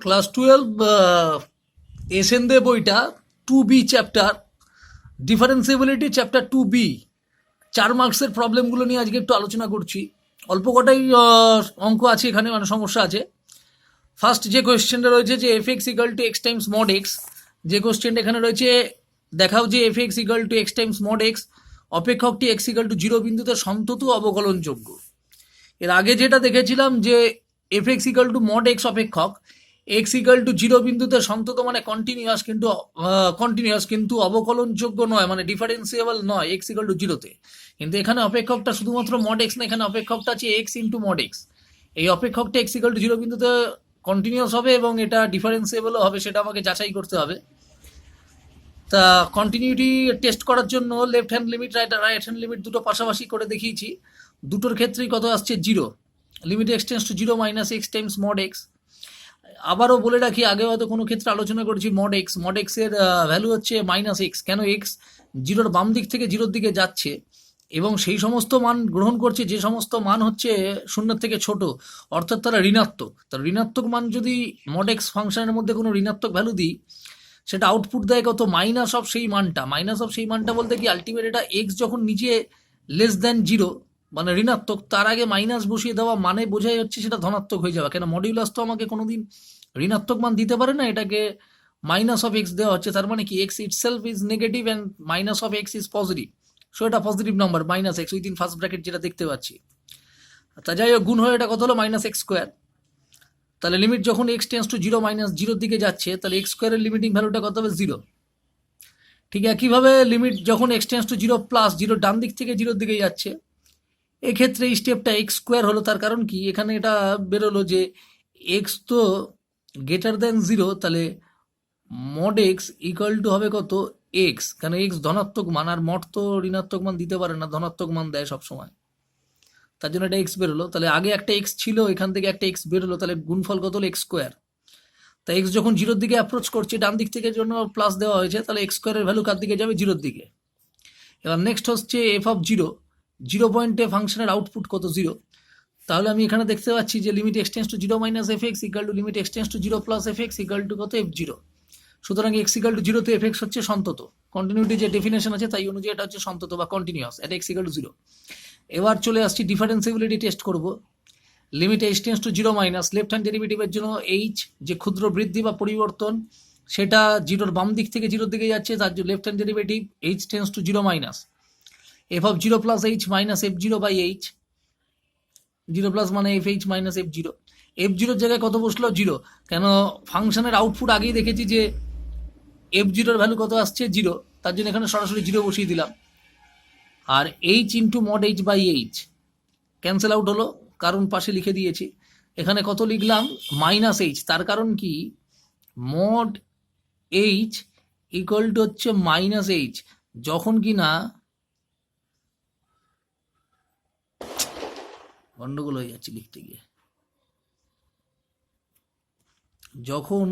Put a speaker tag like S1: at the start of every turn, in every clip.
S1: Class 12 SN দে বইটা 2B chapter differentiability chapter 2B 4 মার্কসের প্রবলেমগুলো নিয়ে আজকে একটু আলোচনা করছি। অল্প কটাই অঙ্ক আছে এখানে, মানে সমস্যা আছে। ফার্স্ট যে কোয়েশ্চেনটা রয়েছে যে f x equal to x times mod x, যে কোয়েশ্চেনটা এখানে রয়েছে, দেখাও যে f x equal to x times mod x অপেক্ষকটি এক্স ইকাল টু 0 বিন্দুতে সন্তত অবকলনযোগ্য। এর আগে যেটা দেখেছিলাম যে f x equal to mod x অপেক্ষক এক্স ইকাল টু 0 বিন্দুতে সন্তত মানে কন্টিনিউয়াস কিন্তু অবকলনযোগ্য নয়, মানে ডিফারেন্সিয়েবল নয় এক্স ইকাল টু 0-তে। কিন্তু এখানে অপেক্ষকটা শুধুমাত্র মড এক্স না, এখানে অপেক্ষকটা আছে এক্স ইন্টু মড এক্স। এই অপেক্ষকটা এক্স ইকাল টু 0 বিন্দুতে কন্টিনিউয়াস হবে এবং এটা ডিফারেন্সিয়েবলও হবে, সেটা আমাকে যাচাই করতে হবে। তা কন্টিনিউটি টেস্ট করার জন্য left hand limit right hand limit দুটো পাশাপাশি করে দেখিয়েছি। দুটোর ক্ষেত্রেই কত আসছে? 0। Limit x tends to 0 minus x times mod x. আবারও বলে রাখি, আগে হয়তো কোনো ক্ষেত্রে আলোচনা করেছি মড এক্সের ভ্যালু হচ্ছে মাইনাস এক্স। কেন? এক্স 0-র বাম দিক থেকে 0-র দিকে যাচ্ছে এবং সেই সমস্ত মান গ্রহণ করছে যে সমস্ত মান হচ্ছে 0-এর থেকে ছোট, অর্থাৎ তারা ঋণাত্মক। তার ঋণাত্মক মান যদি মড এক্স ফাংশনের মধ্যে কোনো ঋণাত্মক ভ্যালু দিই, সেটা আউটপুট দেয় কত? মাইনাস অফ সেই মানটা। মাইনাস অফ সেই মানটা বলতে কি, আলটিমেট এটা এক্স যখন নিচে লেস দ্যান 0 মানে ঋণাত্মক, তার আগে মাইনাস বসিয়ে দেওয়া মানে বোঝাই হচ্ছে সেটা ধনাত্মক হয়ে যাবে। কেন? মডিউলাস তো আমাকে কোনোদিন ঋণাত্মক মান দিতে পারে না, এটাকে মাইনাস অফ এক্স দেওয়া হচ্ছে। তার মানে কি, x itself is negative and minus of x is positive. So এটা positive number minus x within first bracket, যেটা দেখতে পাচ্ছি। তা যাই হোক, গুণ হয়ে এটা কত হলো? Minus x square. তাহলে লিমিট যখন এক্স টেন্স টু 0 মাইনাস 0-র দিকে যাচ্ছে, তাহলে এক্স স্কোয়ারের লিমিটিং ভ্যালুটা কত হবে? 0। ঠিক একইভাবে লিমিট যখন এক্স টেন্স টু 0 প্লাস 0 ডান দিক থেকে 0-র দিকে যাচ্ছে, এক্ষেত্রে এই স্টেপটা এক্স স্কোয়ার হলো। তার কারণ কি, এখানে এটা বেরোলো যে এক্স তো গ্রেটার দেন 0, তাহলে মড এক্স ইকুয়াল টু হবে কত? এক্স। কেন? এক্স ধনাত্মক মান, আর মড তো ঋণাত্মক মান দিতে পারে না, ধনাত্মক মান দেয় সবসময়। তার জন্য এটা এক্স বেরোলো। তাহলে আগে একটা এক্স ছিল, এখান থেকে একটা এক্স বেরোলো, তাহলে গুণফল কত হলো? X square. তাই এক্স যখন 0-র দিকে অ্যাপ্রোচ করছে, ডান দিক থেকে জন্য প্লাস দেওয়া হয়েছে, তাহলে এক্স স্কোয়ারের ভ্যালু কার দিকে যাবে? 0-র দিকে। এবার নেক্সট হচ্ছে এফ অফ 0 পয়েন্টে ফাংশনের আউটপুট কত? 0। তাহলে আমি এখানে দেখতে পাচ্ছি যে limit x tends to 0 minus f x equal to limit x tends to 0 plus f x equal to কত? F0। সুতরাং এক্স ইকাল টু 0-তে এফ এক্স হচ্ছে সন্তত। কন্টিনিউটি যে ডেফিনেশন আছে তাই অনুযায়ী এটা হচ্ছে সন্তত বা কন্টিনিউয়াস, এটা এক্স ইকাল টু 0। এবার চলে আসছি ডিফারেন্সিবিলিটি টেস্ট করব। Limit h tends to 0 minus left hand ডেরিভেটিভের জন্য এইচ যে ক্ষুদ্র বৃদ্ধি বা পরিবর্তন, সেটা 0-র বাম দিক থেকে 0-র দিকে যাচ্ছে, তার জন্য left hand derivative h tends to 0 minus f of 0 plus h minus F0 by h. 0 plus মানে এফ এইচ মাইনাস F0। F0-র জায়গায় কত বসলো? 0। কেন? ফাংশনের আউটপুট আগেই দেখেছি যে F0-র ভ্যালু কত আসছে? 0। তার জন্য এখানে সরাসরি 0 বসিয়ে দিলাম। আর h into mod h by h cancel out হলো, কারণ পাশে লিখে দিয়েছি। এখানে কত লিখলাম? Minus h. তার কারণ কি, মড এইচ ইকুয়াল টু হচ্ছে মাইনাস এইচ। যখন কি না গন্ডগোল হয়ে যাচ্ছে লিখতে গিয়ে, যখন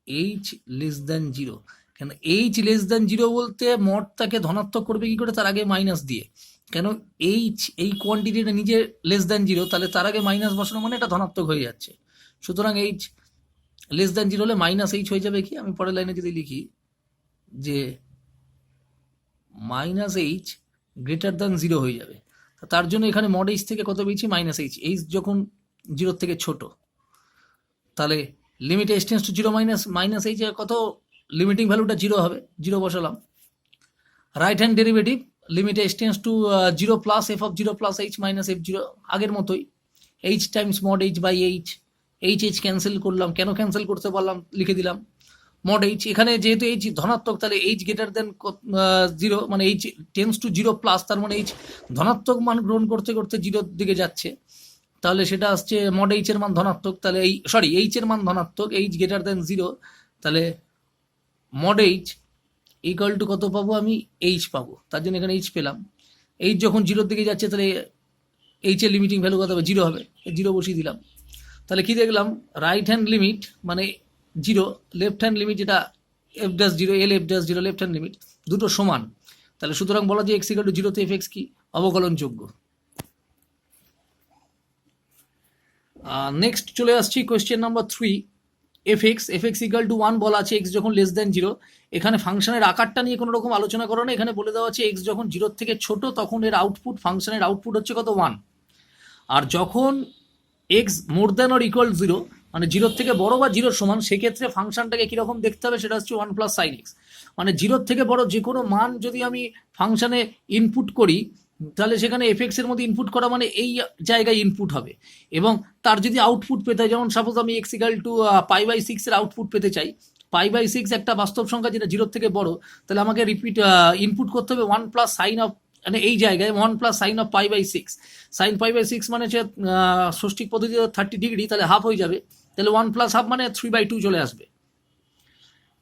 S1: এইচ লেস দ্যান 0। কেন? এইচ লেস দ্যান 0 বলতে মডটাকে ধনাত্মক করবে কি করে? তার আগে মাইনাস দিয়ে। কেন? এইচ এই কোয়ান্টিটিটা নিজে লেস দ্যান 0, তাহলে তার আগে মাইনাস বসানো মানে এটা ধনাত্মক হয়ে যাচ্ছে। সুতরাং এইচ লেস দ্যান 0 হলে মাইনাস এইচ হয়ে যাবে কি, আমি পরের লাইনে যদি লিখি যে মাইনাস এইচ গ্রেটার দ্যান 0 হয়ে যাবে। তার জন্য এখানে মড এইচ থেকে কত পেয়েছি? Minus H. এইচ যখন 0-র থেকে ছোট, তাহলে limit h tends to 0 minus h কত? লিমিটিং ভ্যালুটা 0 হবে, 0 বসালাম। Right hand derivative limit h tends to 0 plus f of 0 plus h minus F0, আগের মতোই h times mod h by h. H cancel করলাম, কেন ক্যান্সেল করতে পারলাম লিখে দিলাম। মড এইচ, এখানে যেহেতু এইচ ধনাত্মক, তাহলে এইচ গ্রেটার দেন 0 মানে এইচ টেন্স টু 0 প্লাস, তার মানে এইচ ধনাত্মক মান গ্রহণ করতে করতে 0-র দিকে যাচ্ছে, তাহলে সেটা আসছে মড এইচ এর মান ধনাত্মক। তাহলে এইচ এর মান ধনাত্মক, এইচ গ্রেটার দেন 0, তাহলে মড এইচ ইকুয়াল টু কত পাবো? আমি এইচ পাবো। তার জন্য এখানে এইচ পেলাম। এইচ যখন 0-র দিকে যাচ্ছে, তাহলে এইচ এর লিমিটিং ভ্যালু কত হবে? 0 হবে। 0 বসিয়ে দিলাম। তাহলে কি দেখলাম? রাইট হ্যান্ড লিমিট মানে 0, লেফট হ্যান্ড লিমিট যেটা F'0 L left hand limit, দুটো সমান। তাহলে সুতরাং বলা যায় এক্স ইকুয়াল টু 0-তে এফ এক্স কি? অবকলনযোগ্য। নেক্সট চলে আসছি question number 3। F x equal to 1 বলা আছে এক্স যখন লেস দেন 0। এখানে ফাংশনের আকারটা নিয়ে কোনো রকম আলোচনা করো না, এখানে বলে দেওয়া আছে এক্স যখন 0 থেকে ছোট তখন এর আউটপুট, ফাংশনের আউটপুট হচ্ছে কত 1। আর যখন x more than or equal 0, মানে 0 থেকে বড় বা 0 সমান, সেক্ষেত্রে ফাংশনটাকে কীরকম দেখতে হবে সেটা হচ্ছে 1 প্লাস সাইন এক্স। মানে 0 থেকে বড় যে কোনো মান যদি আমি ফাংশনে ইনপুট করি, তাহলে সেখানে এফএক্স এর মধ্যে ইনপুট করা মানে এই জায়গায় ইনপুট হবে, এবং তার যদি আউটপুট পেতে হয়, যেমন সাপোজ আমি এক্স ইকাল টু π/6 এর আউটপুট পেতে চাই, π/6 একটা বাস্তব সংখ্যা যেটা 0 থেকে বড়, তাহলে আমাকে ইনপুট করতে হবে 1 প্লাস সাইন অফ, মানে এই জায়গায় 1 প্লাস সাইন অফ π/6। সাইন π/6 মানে হচ্ছে ষষ্ঠিক পদ্ধতি 30 ডিগ্রি, তাহলে হাফ হয়ে যাবে, তাহলে 1 প্লাস হাফ মানে 3/2 চলে আসবে।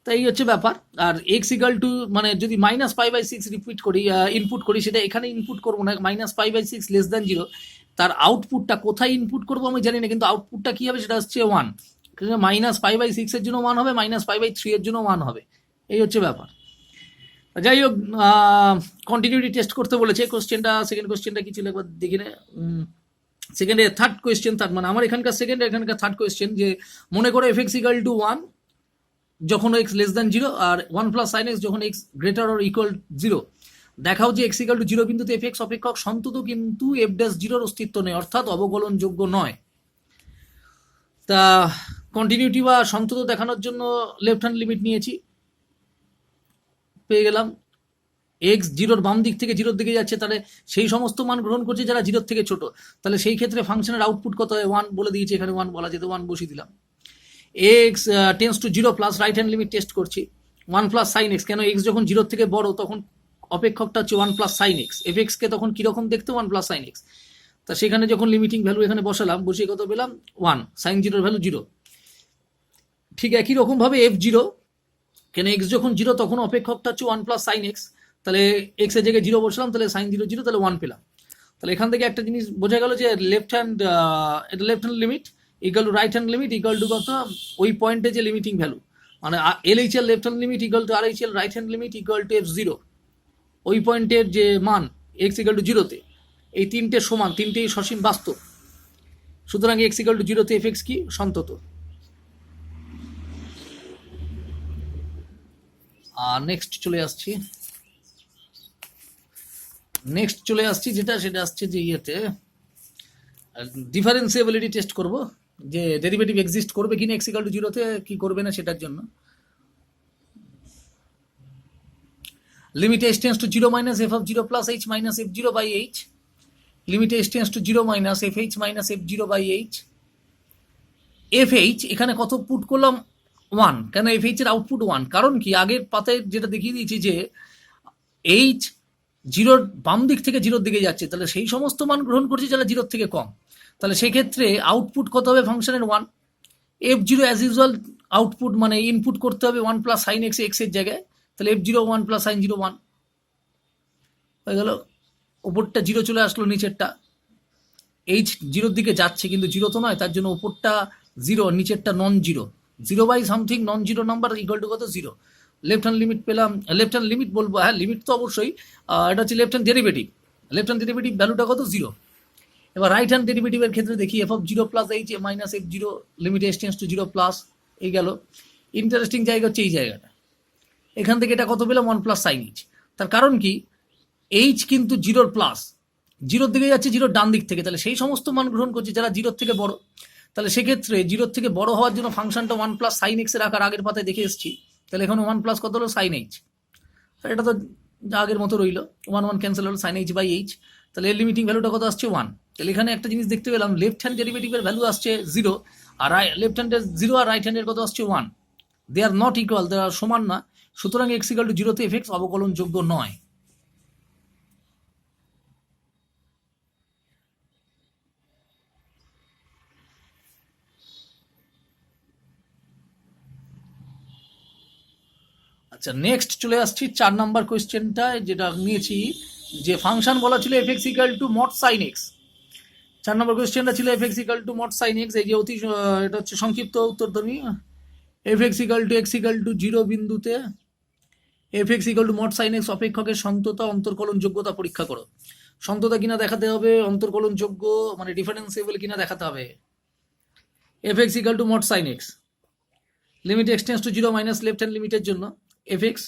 S1: তো এই হচ্ছে ব্যাপার। আর এক্স ইকাল টু মানে যদি -π/6 রিপিট করি, ইনপুট করি, সেটা এখানে ইনপুট করবো না, -π/6 লেস দ্যান 0, তার আউটপুটটা কোথায় ইনপুট করবো আমি জানি না, কিন্তু আউটপুটটা কী হবে সেটা হচ্ছে 1। -π/6 এর জন্য 1 হবে, -π/3 এর জন্য 1 হবে, এই হচ্ছে ব্যাপার। যাই হোক, কন্টিনিউটি টেস্ট করতে বলেছে। কোশ্চেনটা, সেকেন্ড কোশ্চেনটা কি ছিল একবার দেখি না। সেকেন্ডে থার্ড কোয়েশ্চেন, তার মানে আমার এখানকার সেকেন্ড, এখানকার থার্ড কোয়েশ্চেন, যে মনে করো এফএক্স ইকাল টু 1 যখন এক্স লেস দ্যান 0 আর 1 প্লাস সাইন এক্স যখন এক্স গ্রেটার অর ইকুয়াল 0। দেখাও যে এক্স ইকাল টু 0 বিন্দুতে এফ এক্স অপেক্ষক সন্তত কিন্তু এফ ড্যাশ 0-র অস্তিত্ব নেই, অর্থাৎ অবকলনযোগ্য নয়। তা কন্টিনিউটি বা সন্তত দেখানোর জন্য লেফট হ্যান্ড লিমিট নিয়েছি, পেয়ে গেলাম এক্স 0-র বাম দিক থেকে 0-র দিকে যাচ্ছে, তাহলে সেই সমস্ত মান গ্রহণ করছে যারা 0-র থেকে ছোট, তাহলে সেই ক্ষেত্রে ফাংশনের আউটপুট কত হয় 1 বলে দিয়েছে, এখানে 1 বলা যেত, 1 বসিয়ে দিলাম। X tends to 0 plus right hand limit test করছি, 1 প্লাস সাইন এক্স, কেন এক্স যখন 0-র থেকে বড় তখন অপেক্ষকটা হচ্ছে 1 প্লাস সাইন এক্স, এফ এক্সকে তখন কীরকম দেখতে 1 প্লাস সাইন এক্স। তা সেখানে যখন লিমিটিং ভ্যালু এখানে বসালাম, বসিয়ে কত পেলাম 1, সাইন 0-র ভ্যালু 0। ঠিক একই রকমভাবে f0, কেন এক্স যখন 0 তখন অপেক্ষকটা হচ্ছে 1 প্লাস সাইন এক্স, তাহলে এক্স এর জায়গায় 0 বসলাম, তাহলে সাইন 0 0, তাহলে 1 পেলাম। তাহলে এখান থেকে একটা জিনিস বোঝা গেল যে লেফট হ্যান্ড, এটা left hand limit equal to right hand limit equal to কত, ওই পয়েন্টে যে লিমিটিং ভ্যালু, মানে LHL left hand limit equal to RHL right hand limit equal to f0, ওই পয়েন্টের যে মান এক্স ইকুয়াল টু 0-তে, এই তিনটে সমান, তিনটেই সসীম বাস্তব, সুতরাং এক্স ইকুয়াল টু 0-তে এফ এক্স কি সন্তত। আর নেক্সট চলে আসছি যেটা, সেটা আসছে যে ইয়েতে ডিফারেন্সিয়েবিলিটি টেস্ট করব, যে ডেরিভেটিভ এক্সিস্ট করবে কিনা এক্স ইকুয়াল টু 0-তে, কি করবে না সেটার জন্য। Limit h tends to 0 minus f of 0 plus h minus f0 by h, limit h tends to 0 minus f h minus f0 by h। F h এখানে কত put করলাম 1, কেন এফ এইচ এর আউটপুট 1, কারণ কি আগের পাতায় যেটা দেখিয়ে দিয়েছি যে এইচ 0-র বাম দিক থেকে 0-র দিকে যাচ্ছে, তাহলে সেই সমস্ত মান গ্রহণ করছে যারা 0-র থেকে কম, তাহলে সেক্ষেত্রে আউটপুট কত হবে ফাংশনের 1। f0 অ্যাজ ইউজুয়াল আউটপুট মানে ইনপুট করতে হবে 1 প্লাস সাইন এক্স এক্স এর জায়গায়, তাহলে f0 1 প্লাস সাইন 0 1 হয়ে গেল। ওপরটা 0 চলে আসলো, নিচেরটা এইচ 0-র দিকে যাচ্ছে কিন্তু 0 তো নয়, তার জন্য ওপরটা 0, নিচেরটা non 0, 0 by something non 0 number equal to কত 0। লেফট হ্যান্ড লিমিট পেলাম, লেফট হ্যান্ড লিমিট বলবো, হ্যাঁ লিমিট তো অবশ্যই, এটা হচ্ছে left hand derivative, left hand derivative ভ্যালুটা কত 0। এবার রাইট হ্যান্ড ডেরিভেটিভের ক্ষেত্রে দেখি f of 0 plus h minus f0 limit h tends to 0 plus, এই গেল। ইন্টারেস্টিং জায়গা হচ্ছে এই জায়গাটা, এখান থেকে এটা কত পেলাম 1 প্লাস সাইন এইচ, তার কারণ কি এইচ কিন্তু 0-র প্লাস, 0-র দিকে যাচ্ছে 0-র ডান দিক থেকে, তাহলে সেই সমস্ত মান গ্রহণ করছে যারা 0-র থেকে বড়, তাহলে সেক্ষেত্রে 0-র থেকে বড় হওয়ার জন্য ফাংশনটা 1 প্লাস সাইন এক্স এর আকার আগের পাতায় দেখে এসেছি, তাহলে এখানে 1 প্লাস কত হলো সাইন এইচ, এটা তো আগের মতো রইল, 1 1 ক্যান্সেল হলো, সাইন এইচ বাই এইচ, তাহলে এর লিমিটিং ভ্যালুটা কত আসছে 1। তাহলে এখানে একটা জিনিস দেখতে পেলাম, লেফট হ্যান্ড ডেরিভেটিভের ভ্যালু আসছে 0, আর লেফট হ্যান্ডের 0 আর রাইট হ্যান্ডের কত আসছে 1, দে আর নট ইকুয়াল, দে আর সমান না, সুতরাং এক্স ইকুয়াল টু 0-তে এফ এক্স অবকলনযোগ্য নয়। আচ্ছা, নেক্সট চলে আসছি 4 নাম্বার কোয়েশ্চেনটা, যেটা নিয়েছি যে ফাংশন বলা ছিল f x equal to mod sine x. 4 নম্বর কোয়েশ্চেনটা ছিল f x equal to mod sine x, এই যে অতি এটা হচ্ছে সংক্ষিপ্ত উত্তরধ্বনি, এফ এক্স ইকুয়াল টু 0 বিন্দুতে f x equal to mod sine x অপেক্ষকের সন্ততা অন্তর্কলন যোগ্যতা পরীক্ষা করো। সন্ততা কিনা দেখাতে হবে, অন্তর্কলন যোগ্য মানে ডিফারেন্সিয়েবল কিনা দেখাতে হবে। F x equal to mod sine x, limit x tends to zero minus left hand লিমিটের জন্য এফ এক্স,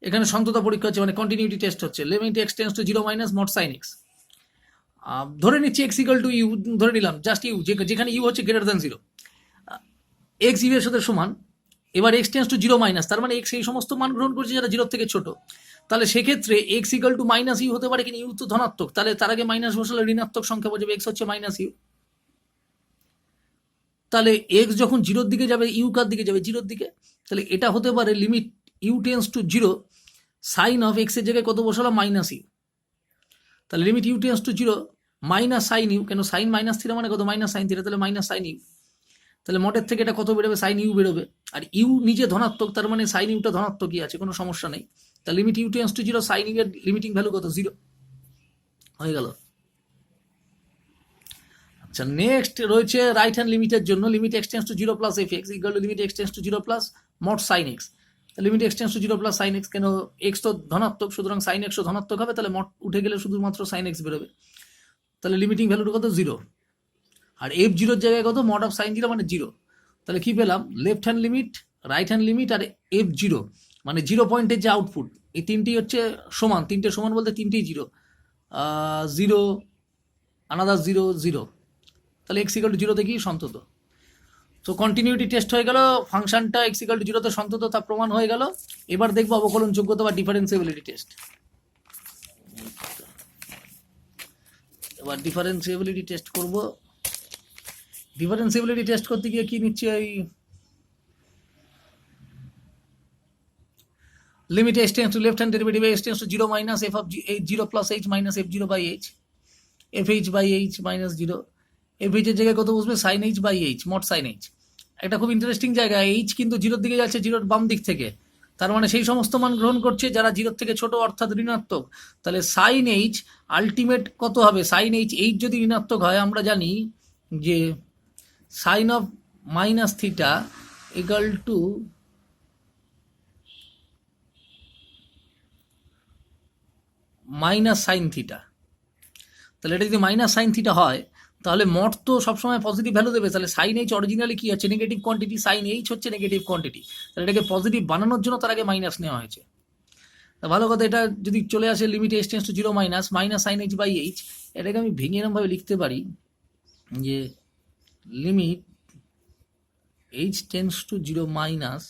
S1: এখানে সন্ততা পরীক্ষা হচ্ছে, মানে কন্টিনিউটি টেস্ট হচ্ছে। Limit x tends to zero minus mod sine x, ধরে নিচ্ছি এক্স ইকাল টু ইউ, ধরে নিলাম জাস্ট ইউ, যেখানে ইউ হচ্ছে greater than zero, x u এর সাথে সমান। এবার x tends to zero minus, তার মানে এক্স এই সমস্ত মান গ্রহণ করছে যারা জিরোর থেকে ছোট। তাহলে সেক্ষেত্রে x equal to minus u হতে পারে, কিন্তু ইউ তো ধনাত্মক, তাহলে তার আগে মাইনাস বসালে ঋণাত্মক সংখ্যা বোঝাবে, এক্স হচ্ছে মাইনাস ইউ। তাহলে এক্স যখন জিরোর দিকে যাবে, ইউ কার দিকে যাবে? জিরোর দিকে। তাহলে এটা হতে পারে limit u tends to zero, sine of x এর জায়গায় কত বসালাম? Minus u. তাহলে limit u tends to zero minus sine u, কেন সাইন মাইনাস থিটা মানে কত? মাইনাস সাইন থিটা, তাহলে মাইনাস সাইন ইউ। তাহলে মডের থেকে এটা কত বেরোবে? সাইন ইউ বেরোবে। আর ইউ নিজে ধনাত্মক, তার মানে সাইন ইউটা ধনাত্মকই আছে, কোনো সমস্যা নেই। তাহলে limit u tends to zero, sine u এর লিমিটিং ভ্যালু কত? জিরো হয়ে গেল। আচ্ছা, নেক্সট রয়েছে রাইট হ্যান্ড লিমিটের জন্য, limit x tends to zero plus f x equal to limit x tends to zero plus mod sine x. Limit x tends to zero plus sine x, কেন x তো ধনাত্মক, সুতরাং সাইন এক্সও ধনাত্মক হবে, তাহলে মড উঠে গেলে শুধুমাত্র সাইন এক্স বেরোবে। তাহলে লিমিটিং ভ্যালুটা কত? জিরো। আর এফ জিরোর জায়গায় কত? মড অফ সাইন জিরো মানে জিরো। তাহলে কি পেলাম? Left hand limit, right hand limit আর এফ জিরো, মানে জিরো পয়েন্টের যে আউটপুট, এই তিনটি হচ্ছে সমান। তিনটে সমান বলতে তিনটেই zero, zero, another zero, zero. তাহলে এক্স ইকাল টু জিরোতে কি সন্তত। তো কন্টিনিউটি টেস্ট হয়ে গেল, ফাংশনটা এক্স ইকাল টু জিরোতে সন্তত, তা প্রমাণ হয়ে গেল। এবার দেখবো অবকলন যোগ্যতা বা ডিফারেন্সিয়েবিলিটি টেস্ট। এবার ডিফারেন্সিয়েবিলিটি টেস্ট করব। ডিফারেন্সিয়েবিলিটি টেস্ট করতে গিয়ে কি নিচ্ছে? এই limit x tends to left hand derivative x tends to zero minus f of zero plus h minus f zero by h, f h by h minus zero. F h এর জায়গায় কত বসবে? Sine h by h, mod sine h. একটা খুব interesting জায়গা, H কিন্তু জিরোর দিকে যাচ্ছে, জিরোর বাম দিক থেকে, তার মানে সেই সমস্ত মান গ্রহণ করছে যারা জিরোর থেকে ছোট, অর্থাৎ ঋণাত্মক। তাহলে সাইন এইচ আলটিমেট কত হবে? সাইন এইচ, এইচ যদি ঋণাত্মক হয়, আমরা জানি যে sine of minus theta equal to minus sine theta. তাহলে এটা যদি মাইনাস সাইন থিটা হয়, তাহলে মড তো সবসময় পজিটিভ ভ্যালু দেবে। তাহলে সাইন এইচ অরিজিনালি কি হচ্ছে? নেগেটিভ কোয়ান্টিটি, সাইন এইচ হচ্ছে নেগেটিভ কোয়ান্টিটি। তাহলে এটাকে পজিটিভ বানানোর জন্য তার আগে মাইনাস নেওয়া হয়েছে। তা ভালো কথা, এটা যদি চলে আসে limit h tends to zero minus minus sine h by h, এটাকে আমি ভেঙে এরমভাবে লিখতে পারি যে limit h tends to zero minus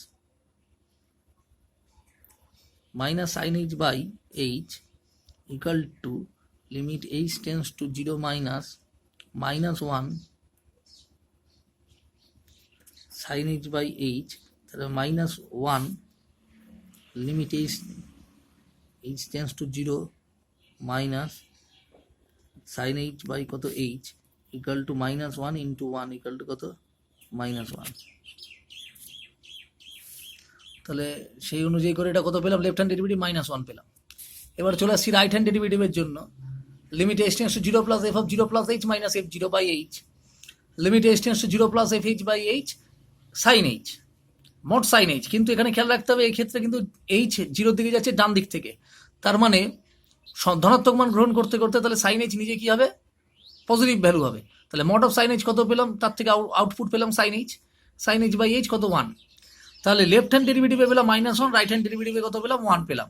S1: minus sine h by h equal to limit h tends to zero minus minus one sine h by h, তাহলে minus one limit h tends to zero minus sine h by কত? H equal to minus one into one equal to কত? Minus one. তাহলে সেই অনুযায়ী করে এটা কত পেলাম? Left hand derivative minus one পেলাম। এবার চলে আসছি রাইট হ্যান্ড ডেরিভেটিভের জন্য, limit h tends to zero plus f of zero plus h minus f zero by h, limit h tends to zero plus f h by h sine h, mod sine h. কিন্তু এখানে খেয়াল রাখতে হবে, এই ক্ষেত্রে কিন্তু H জিরোর দিকে যাচ্ছে ডান দিক থেকে, তার মানে ধনাত্মক মান গ্রহণ করতে করতে তাহলে সাইন এইচ নিজে কি হবে? পজিটিভ ভ্যালু হবে। তাহলে মড অফ সাইন এইচ কত পেলাম? তার থেকে আউটপুট পেলাম সাইন এইচ বাই এইচ কত? ওয়ান। তাহলে লেফট হ্যান্ড ডেরিভেটিভে পেলাম মাইনাস ওয়ান, রাইট হ্যান্ড ডেরিভেটিভে কত পেলাম? ওয়ান পেলাম।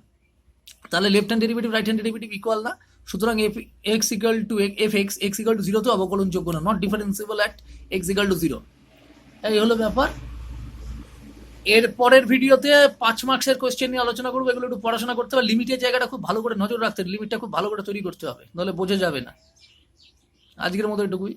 S1: তাহলে left hand derivative right hand derivative equal না, সুতরাং f x equal to f x x equal to জিরোতে অবকলনযোগ্য না, not differentiable at x equal to zero. এই হলো ব্যাপার। এর পরের ভিডিওতে 5 মার্কসের কোয়েশ্চেন নিয়ে আলোচনা করবো, এগুলো একটু পড়াশোনা করতে হবে। লিমিটের জায়গাটা খুব ভালো করে নজর রাখতে হবে, লিমিটটা খুব ভালো করে তৈরি করতে হবে, নাহলে বোঝা যাবে না। আজকের মতো এটুকুই।